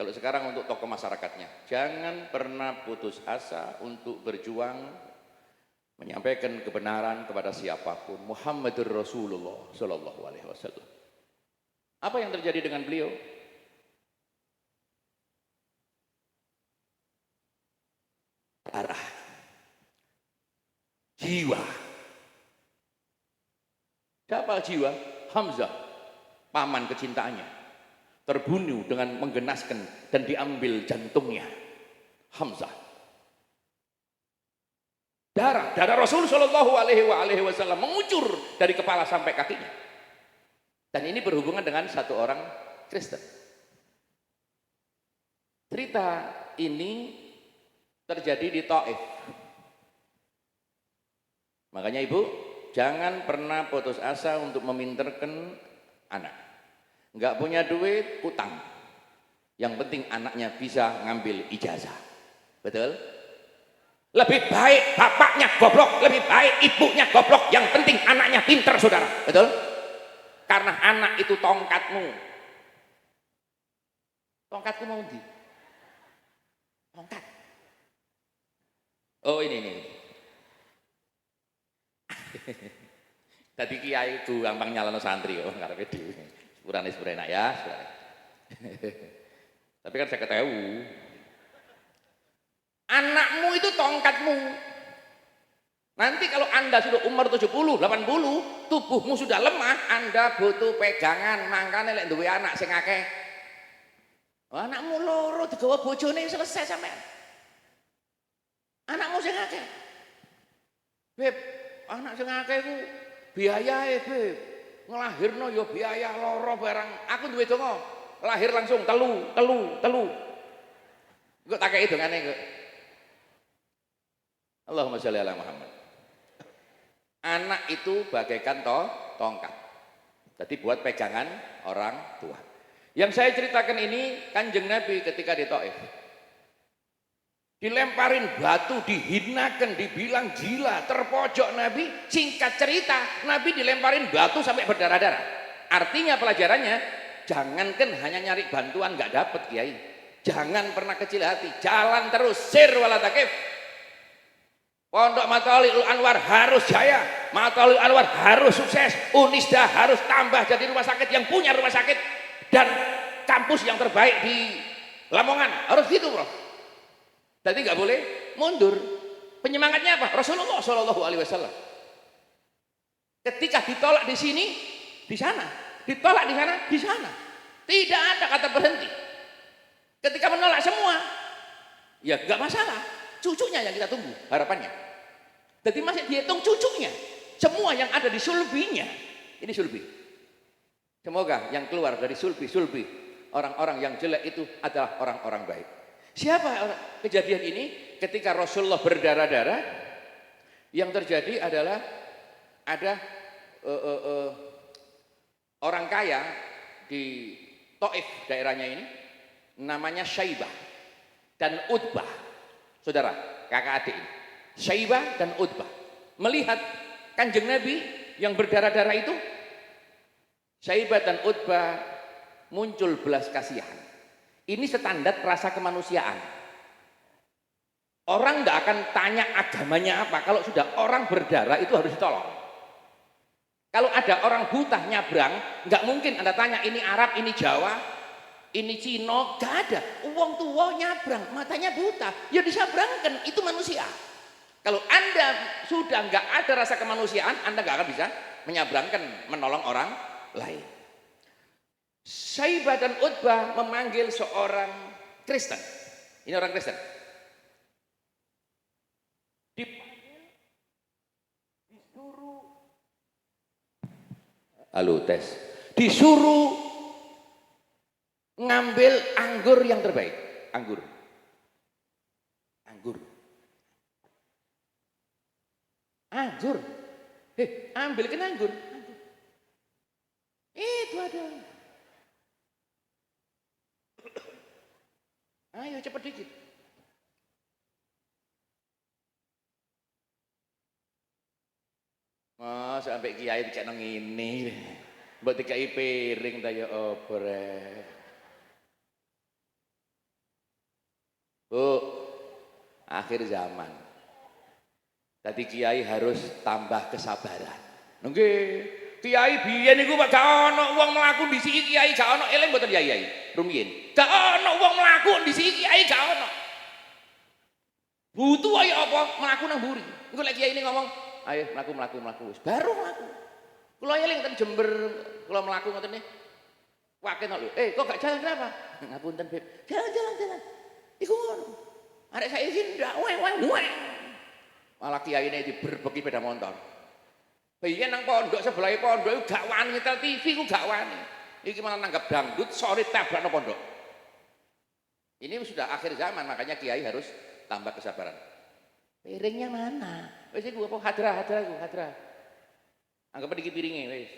Kalau sekarang untuk tokoh masyarakatnya, jangan pernah putus asa untuk berjuang menyampaikan kebenaran kepada siapapun. Muhammadur Rasulullah Shallallahu Alaihi Wasallam. Apa yang terjadi dengan beliau? Darah, jiwa. Siapa jiwa? Hamzah, paman kecintaannya, terbunuh dengan menggenaskan dan diambil jantungnya. Hamzah. Darah Rasul Shallallahu Alaihi Wasallam mengucur dari kepala sampai kakinya. Dan ini berhubungan dengan satu orang Kristen. Cerita ini terjadi di Taif. Makanya ibu, jangan pernah putus asa untuk meminterkan anak. Nggak punya duit, utang. Yang penting anaknya bisa ngambil ijazah. Betul? Lebih baik bapaknya goblok, lebih baik ibunya goblok. Yang penting anaknya pinter, saudara. Betul? Karena anak itu tongkatmu. Tongkatku mau di? Tongkat. Oh ini. Tadi kiai itu gampang nyalano santri kok ngarepe dhewe. Sepurane enak ya, sepurane. Tapi kan saya ketahu. Anakmu itu tongkatmu. Nanti kalau Anda sudah umur 70, 80, tubuhmu sudah lemah, Anda butuh pegangan, makanya lek duwe anak sing akeh. Anakmu loro digawa bojone selesai sampean. Anakmu sing akeh. Beb, anak sing akeh iku biayae, Beb. Ngelahirno ya biaya loro barang. Aku duwe donga, lahir langsung telu. Engko tak kei dongane kok. Allahumma sholli ala Muhammad. Anak itu bagaikan tongkat. Jadi buat pegangan orang tua. Yang saya ceritakan ini Kanjeng Nabi ketika di Taif. Dilemparin batu, dihinakan, dibilang gila, terpojok Nabi. Singkat cerita, Nabi dilemparin batu sampai berdarah-darah. Artinya pelajarannya, jangankan hanya nyari bantuan nggak dapet kiai. Jangan pernah kecil hati, jalan terus, sir wala takif. Pondok Matoliul Anwar harus jaya, Matoliul Anwar harus sukses, Unisda harus tambah jadi rumah sakit yang punya rumah sakit dan kampus yang terbaik di Lamongan, harus gitu bro. Jadi nggak boleh mundur. Penyemangatnya apa? Rasulullah Shallallahu Alaihi Wasallam. Ketika ditolak di sini, di sana, ditolak di sana, di sana, tidak ada kata berhenti. Ketika menolak semua, ya nggak masalah. Cucunya yang kita tunggu harapannya. Jadi masih dihitung cucunya. Semua yang ada di sulbinya. Ini sulbi. Semoga yang keluar dari sulbi orang-orang yang jelek itu adalah orang-orang baik. Siapa kejadian ini? Ketika Rasulullah berdarah-darah, yang terjadi adalah ada orang kaya di Taif daerahnya ini, namanya Syaibah dan Utbah. Saudara, kakak adik ini, Syaibah dan Utbah melihat Kanjeng Nabi yang berdarah-darah itu, Syaibah dan Utbah muncul belas kasihan. Ini standar rasa kemanusiaan. Orang nggak akan tanya agamanya apa, kalau sudah orang berdarah itu harus ditolong. Kalau ada orang buta nyabrang, nggak mungkin Anda tanya ini Arab, ini Jawa, ini Cino, gak ada. Uang tua nyabrang, matanya buta, ya disabrangkan, itu manusia. Kalau Anda sudah nggak ada rasa kemanusiaan, Anda nggak akan bisa menyabrangkan, menolong orang lain. Syaibah dan Utbah memanggil seorang Kristen. Ini orang Kristen. Dipanggil, disuruh, halo tes, disuruh ngambil anggur yang terbaik. Anggur. Ambilkan anggur. Itu ada. Ayo cepat dikit. Oh, sampai kiai dicek nang ini. Mbok dikai piring ta ya opo rek. Bu, akhir zaman. Jadi kiai harus tambah kesabaran. Nggih. Kiai biyen niku gak ono wong mlaku ndisiki kiai gak ono eling mboten kiai. Rumiyin. Gak ono wong mlaku ndisiki kiai gak ono. Butuh ayo apa mlaku nang mburi. Engko lek kiai ini ngomong, "Ayo mlaku wis baru mlaku." Kula eling ten Jember, kula mlaku ngoten niki. Waken kok lho. Kok gak jalan kenapa? Ngapunten, Beb. Jalan. Iku ngono. Arek saya iki ndak weng. Malah kiai ini diberbeki sepeda motor. Biyen nang pondok sebelah pondok gak wani nyetel TV ku gak wani. Iki malah nanggap dangdut sore tabrakno pondok. Ini sudah akhir zaman, makanya kiai harus tambah kesabaran. Piringnya mana? Wis iku apa hadra. Anggap iki piringe wis.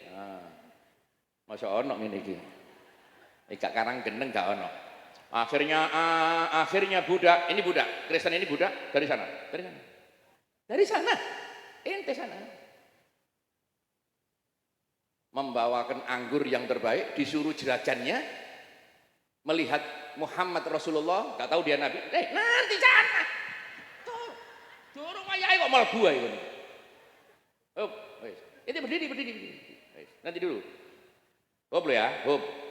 Masa ono ngene iki. Gak karang geneng gak ono. Akhirnya budak, ini budak, Kristen ini budak dari sana. Ente sana. Membawakan anggur yang terbaik, disuruh jerajannya melihat Muhammad Rasulullah, gak tahu dia Nabi. Nanti sana. Dorong wayahe kok mlebu ae ngono. Wis. Ini berdiri. Wis. Nanti dulu. Hop ya, hop.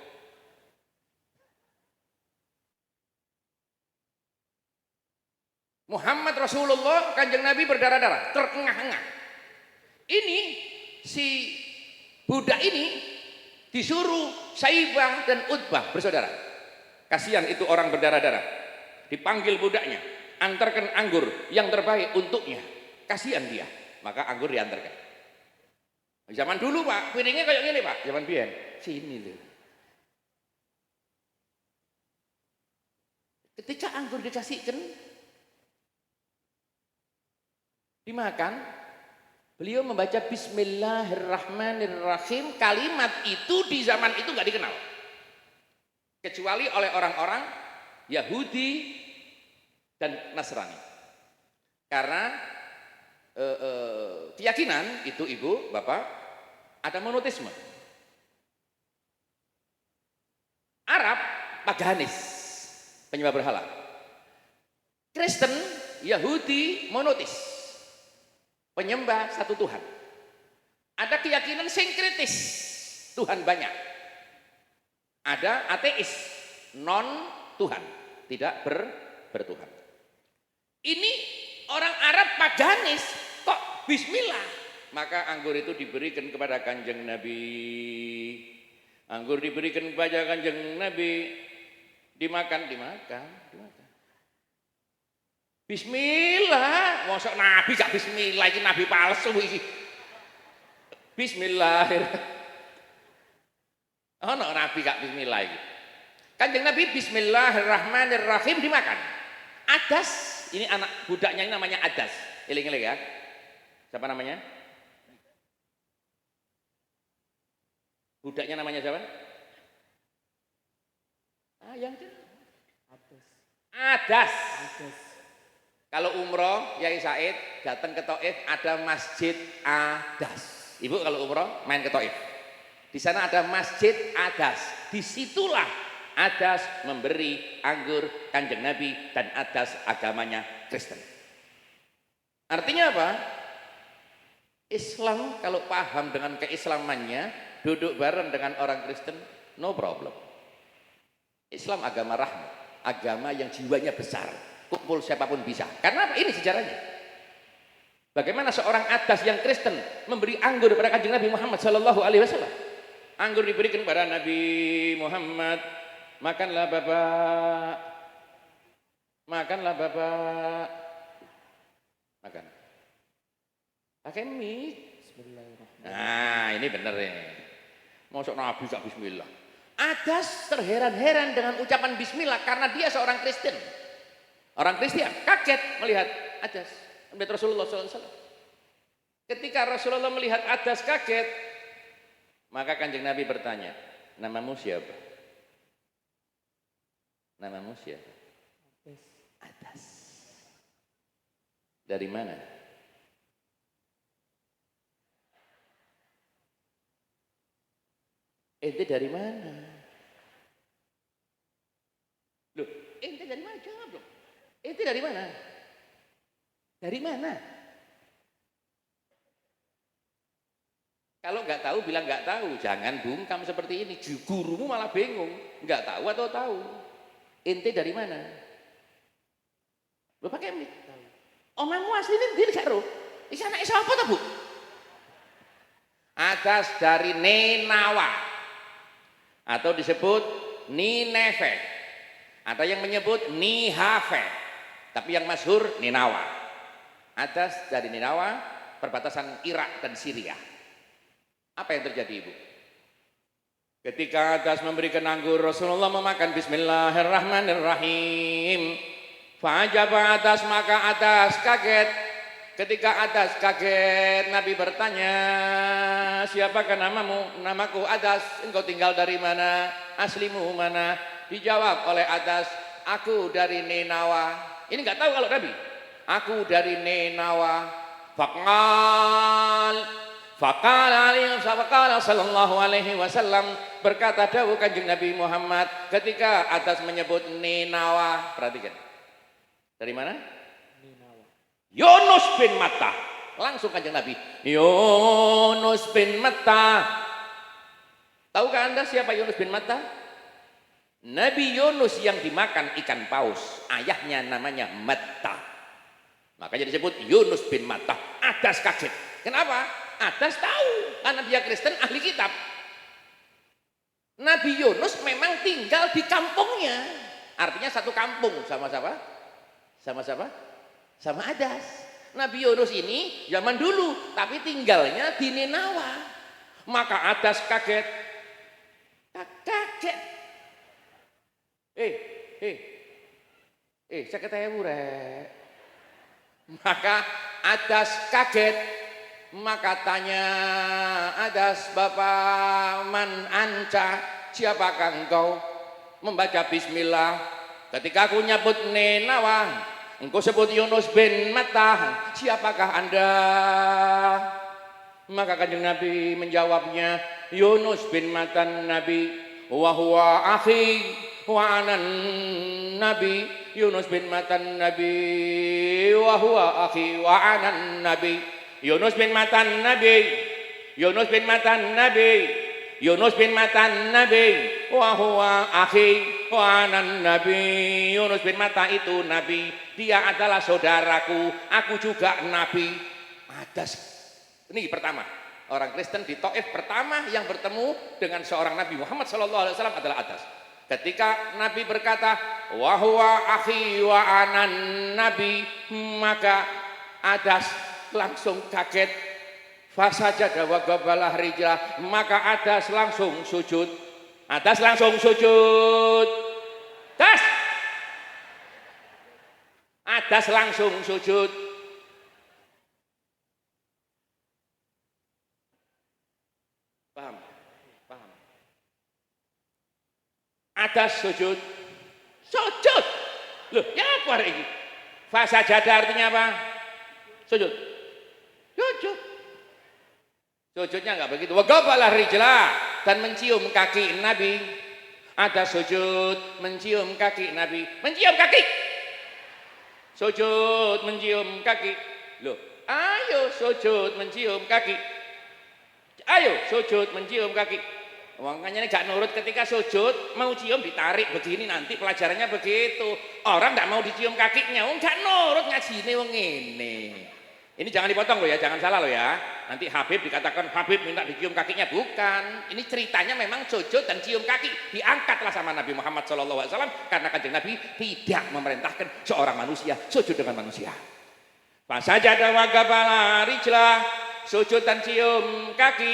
Muhammad Rasulullah, Kanjeng Nabi berdarah-darah, terengah-engah. Ini si budak ini disuruh Saibah dan Utbah bersaudara. Kasihan itu orang berdarah-darah. Dipanggil budaknya, antarkan anggur yang terbaik untuknya. Kasihan dia, maka anggur diantarkan. Zaman dulu Pak, piringnya kayak gini Pak, zaman biyen. Sini loh. Ketika anggur dikasihkan, dimakan, beliau membaca Bismillahirrahmanirrahim. Kalimat itu di zaman itu nggak dikenal kecuali oleh orang-orang Yahudi dan Nasrani, karena keyakinan itu ibu bapak ada monoteisme. Arab paganis, penyembah berhala. Kristen Yahudi monoteis, penyembah satu Tuhan. Ada keyakinan sinkretis, Tuhan banyak. Ada ateis, non Tuhan, tidak bertuhan. Ini orang Arab paganis kok bismillah. Maka anggur itu diberikan kepada Kanjeng Nabi. Anggur diberikan kepada Kanjeng Nabi, dimakan. Bismillah, mosok Nabi gak bismillah, ini Nabi palsu iki. Bismillahirrahmanirrahim. Ono Nabi gak bismillah iki. Kanjeng Nabi Bismillahirrahmanirrahim dimakan. Adas, ini anak budaknya ini namanya Adas. Eling-eling ya. Siapa namanya? Budaknya namanya siapa? Yang Adas. Kalau umroh, Yai Said datang ke Taif ada Masjid Adas. Ibu kalau umroh main ke Taif, di sana ada Masjid Adas. Disitulah Adas memberi anggur Kanjeng Nabi, dan Adas agamanya Kristen. Artinya apa? Islam kalau paham dengan keislamannya, duduk bareng dengan orang Kristen, no problem. Islam agama rahmat, agama yang jiwanya besar. Kumpul siapapun bisa. Karena apa? Ini sejarahnya. Bagaimana seorang Adas yang Kristen memberi anggur kepada Kanjeng Nabi Muhammad Sallallahu Alaihi Wasallam. Anggur diberikan kepada Nabi Muhammad. Makanlah bapak. Makan. Pakai mie. Bismillahirrahmanirrahim. Nah ini bener ya. Masuk Nabi gak bismillah. Adas terheran-heran dengan ucapan bismillah karena dia seorang Kristen. Orang Kristen kaget melihat Adas, melihat Rasulullah SAW. Ketika Rasulullah melihat Adas kaget, maka Kanjeng Nabi bertanya, namamu siapa? Namamu siapa? Adas. Dari mana? Ente dari mana? Loh, ente dari mana? Jawab loh. Ente dari mana? Dari mana? Kalau nggak tahu bilang nggak tahu, jangan bungkam seperti ini. Gurumu malah bingung, nggak tahu atau tahu. Ente dari mana? Lo pakai mic. Omamu asli ini dia gak roh. Iki anake sapa ta, Bu? Atas dari Nenawa atau disebut Nineve. Ada yang menyebut Nihave, tapi yang masyhur Ninawa. Atas dari Ninawa, perbatasan Irak dan Syria. Apa yang terjadi, Ibu? Ketika Atas memberikan anggur, Rasulullah memakan Bismillahirrahmanirrahim. Fa'ajaba Atas, maka Atas kaget. Ketika Atas kaget, Nabi bertanya, siapakah namamu? Namaku Atas. Engkau tinggal dari mana? Aslimu mana? Dijawab oleh Atas, aku dari Nenawa. Ini nggak tahu kalau Nabi. Aku dari Nenawa. Faqala sallallahu alaihi wasallam, berkata dawuh Kanjeng Nabi Muhammad ketika Atas menyebut Nenawa. Perhatikan. Dari mana? Nenawa. Yunus bin Matta. Langsung Kanjeng Nabi. Yunus bin Matta. Tahukah Anda siapa Yunus bin Matta? Nabi Yunus yang dimakan ikan paus. Ayahnya namanya Matta. Makanya disebut Yunus bin Matta. Atas kaget. Kenapa? Atas tahu karena dia Kristen ahli kitab. Nabi Yunus memang tinggal di kampungnya. Artinya satu kampung sama siapa? Sama siapa? Sama Adas. Nabi Yunus ini zaman dulu tapi tinggalnya di Ninawa. Maka Adas kaget. Kaget. Saya ketemu rek. Maka Adas kaget. Maka tanya Adas, Bapak man anca, siapakah engkau? Membaca bismillah. Ketika aku nyebut Nenawa, engkau sebut Yunus bin Matta, siapakah Anda? Maka Kanjeng Nabi menjawabnya, Yunus bin Matta Nabi, wa huwa akhi wa anan Nabi. Yunus bin Matta Nabi, wa huwa akhi wa anan Nabi. Yunus bin Matta Nabi, Yunus bin Matta Nabi, Yunus bin Matta Nabi, wa huwa akhi wa anan Nabi. Yunus bin Matta itu Nabi, dia adalah saudaraku, aku juga Nabi. Adas. Ini pertama, orang Kristen di Taif pertama yang bertemu dengan seorang Nabi Muhammad SAW adalah Adas. Ketika Nabi berkata, wa huwa akhi wa anan Nabi, maka Adas langsung kaget. Fasajada wa qabalah rijlah, maka Adas langsung sujud. Adas langsung sujud. Adas langsung sujud. Paham? Paham. Adas sujud. Sujud. Loh, ya apa ini? Fasajada artinya apa? Sujud. Sujud. Sujudnya enggak begitu. Wagabalah rijlah, dan mencium kaki Nabi. Ada sujud, mencium kaki Nabi. Mencium kaki. Sujud, mencium kaki. Loh, ayo sujud, mencium kaki. Ayo sujud, mencium kaki. Makanya ini gak nurut ketika sujud, mau cium ditarik begini, nanti pelajarannya begitu. Orang enggak mau dicium kakinya, enggak nurut ngajine wong ngene. Ini jangan dipotong loh ya, jangan salah loh ya. Nanti Habib dikatakan Habib minta dicium kakinya, bukan. Ini ceritanya memang sujud dan cium kaki diangkatlah sama Nabi Muhammad SAW karena Kanjeng Nabi tidak memerintahkan seorang manusia sujud dengan manusia. Fasajada wa qabala rijlah, sujud dan cium kaki.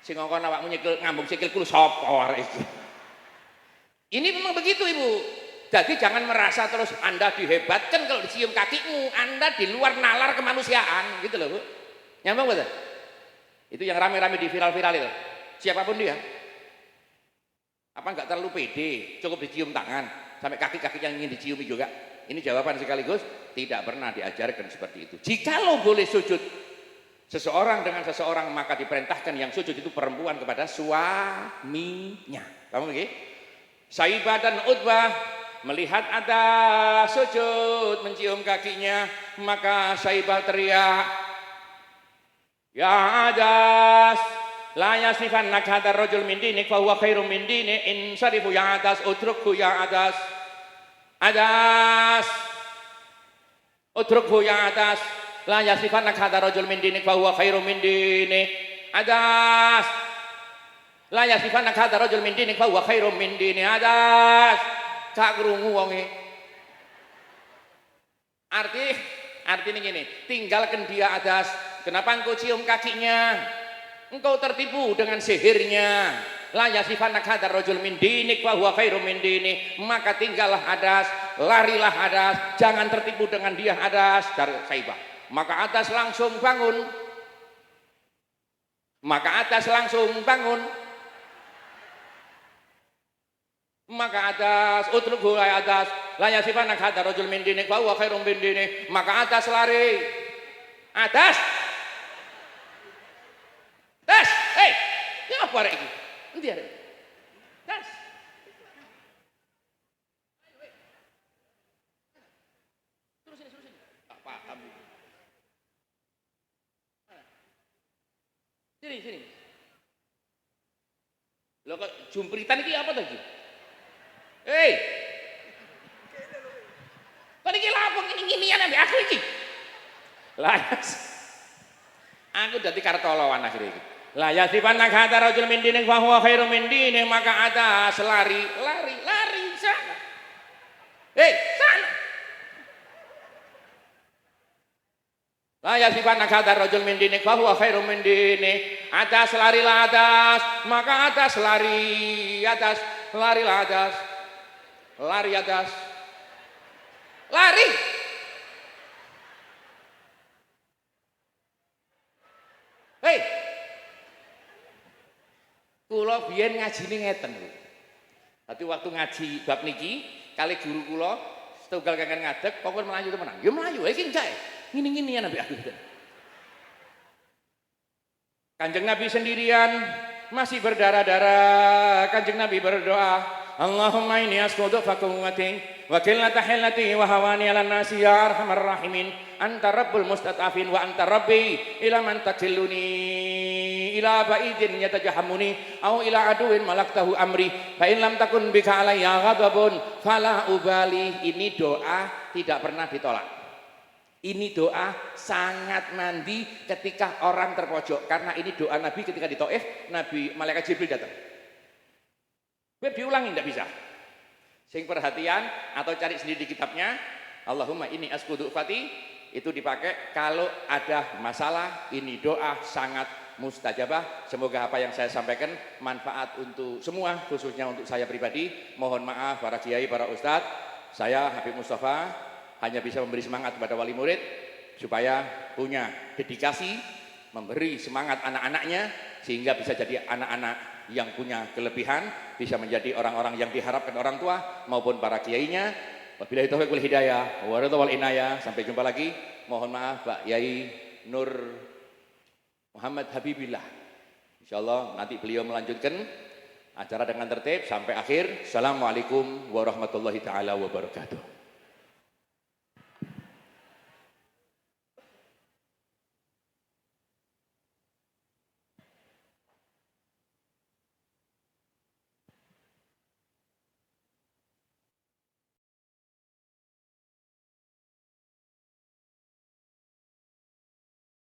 Sing ngongkon awakmu nyekel ngambung sikil kulo sapa arek iki. Ini memang begitu, Ibu. Jadi jangan merasa terus Anda dihebatkan kalau dicium kakimu, Anda di luar nalar kemanusiaan, gitu loh, Bu. Nyambung betul? Itu yang rame-rame di viral-viral itu. Siapapun dia. Apa enggak terlalu pede, cukup dicium tangan, sampai kaki-kaki yang ingin diciumi juga. Ini jawaban sekaligus, tidak pernah diajarkan seperti itu. Jikalau boleh sujud seseorang dengan seseorang, maka diperintahkan yang sujud itu perempuan kepada suaminya. Kamu begini? Saibah dan Utbah melihat ada sujud mencium kakinya, maka Saibah teriak, ya Adas, la yasifannaka hadar rajul min dinik fa huwa khairum min dini, insarifu ya Adas, utrukhu ya Adas. Adas, utrukhu ya Adas, la yasifannaka hadar rajul min dinik fa huwa khairum min dini. Adas, la yasifannaka hadar rajul min dinik fa huwa khairum min dini. Adas, gak krungu wonge. Artinya gini, tinggalkan dia Adas. Kenapa engkau cium kakinya? Engkau tertipu dengan sihirnya. La yasifannaka hadar rajul min dinik fa huwa khairum min dini. Maka tinggallah Adas, larilah Adas, jangan tertipu dengan dia Adas. Dari Saibah. Maka Adas langsung bangun. Maka Adas utrukhu ya Adas, la yasifannaka hadar rajul min dinik fa huwa khairum min dini. Maka Adas lari. Adas, hei, ya apa rek iki? Endi arek? Das. Terus ini. Tak paham. Sini. Lo kok jumpritan iki apa tadi? Hei. Kok iki lha apa ngini-nginian ambek aku iki? Lah, aku dadi kartolowan akhir iki. La yasifannaka hadar rajul min dinik fa huwa khairum min dini. Maka Adas lari sana. Sana. La yasifannaka hadar rajul min dinik fa huwa khairum min dini. Adas larilah Adas. Maka Adas lari. Larilah Adas. Lari. Hei. Kula biyen ngajine ngeten lho. Dadi waktu ngaji bab niki kali guru kula setunggal kangen ngadeg kok melayu temenan. Ya melayu iki enggak. Ngini-nginian ambek aku. Kanjeng Nabi sendirian masih berdarah-darah. Kanjeng Nabi berdoa, Allahumma inni as'udu faquwwati wa qillata hilati wa hawani 'alan nasi ya arhamar rahimin. Anta rabbul mustatafin wa anta rabbi ila man takilluni ila ba'idin yatajahamuni au ila aduin malaktahu amri fa in lam takun bika alayya ghadabun fala ubali. Ini doa tidak pernah ditolak. Ini doa sangat mandi ketika orang terpojok, karena ini doa Nabi ketika di Taif. Nabi malaikat Jibril datang. Web diulangi tidak bisa. Sing perhatian atau cari sendiri di kitabnya, Allahumma inni as'udu fati itu dipakai kalau ada masalah. Ini doa sangat mustajabah. Semoga apa yang saya sampaikan manfaat untuk semua, khususnya untuk saya pribadi. Mohon maaf para kiai, para ustadz, saya Habib Mustafa hanya bisa memberi semangat kepada wali murid supaya punya dedikasi, memberi semangat anak-anaknya sehingga bisa jadi anak-anak yang punya kelebihan, bisa menjadi orang-orang yang diharapkan orang tua maupun para kiainya. Wabillahi taufiq wal hidayah wa ridha wal inayah. Sampai jumpa lagi. Mohon maaf Pak Yai Nur Muhammad Habibillah. Insyaallah nanti beliau melanjutkan acara dengan tertib sampai akhir. Assalamualaikum warahmatullahi taala wabarakatuh.